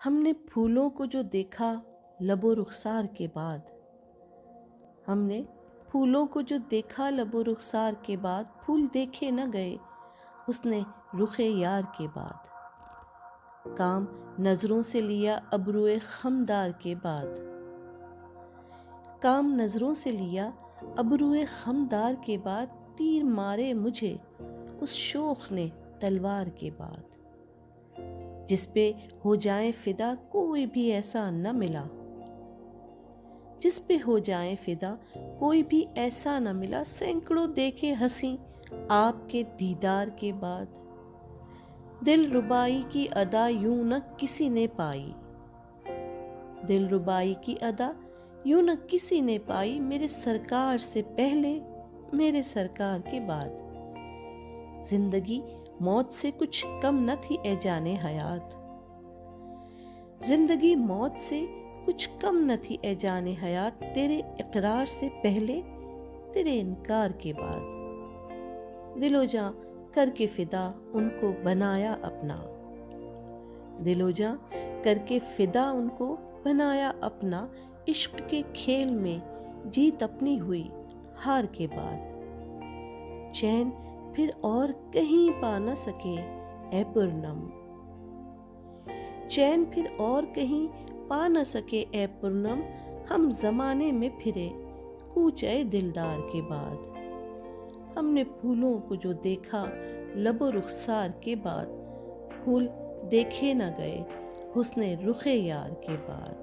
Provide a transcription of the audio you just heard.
ہم نے پھولوں کو جو دیکھا لب و رخسار کے بعد، ہم نے پھولوں کو جو دیکھا لب و رخسار کے بعد، پھول دیکھے نہ گئے حسن رخ یار کے بعد، کام نظروں سے لیا ابروئے خمدار کے بعد، کام نظروں سے لیا ابروئے خمدار کے بعد، تیر مارے مجھے اس شوخ نے تلوار کے بعد، جس پہ ہو جائیں فدا کوئی بھی ایسا نہ ملا، جس پہ ہو جائیں فدا کوئی بھی ایسا نہ ملا، سینکڑوں دیکھے ہنسی آپ کے دیدار کے بعد، دل ربائی کی ادا یوں نہ کسی نے پائی، دل ربائی کی ادا یوں نہ کسی نے پائی، میرے سرکار سے پہلے میرے سرکار کے بعد، زندگی موت سے کچھ کم نہ تھی اے جان حیات، زندگی موت سے کچھ کم نہ تھی اے جان حیات، تیرے اقرار سے پہلے تیرے انکار کے بعد، دل و جاں کر کے فدا ان کو بنایا اپنا، دل و جاں کر کے فدا ان کو بنایا اپنا، عشق کے کھیل میں جیت اپنی ہوئی ہار کے بعد، چین پھر اور کہیں پا نہ سکے اے پرنم، چین پھر اور کہیں پا نہ سکے اے پرنم، ہم زمانے میں پھرے کوچے دلدار کے بعد، ہم نے پھولوں کو جو دیکھا لب و رخسار کے بعد، پھول دیکھے نہ گئے حسن رخ یار کے بعد۔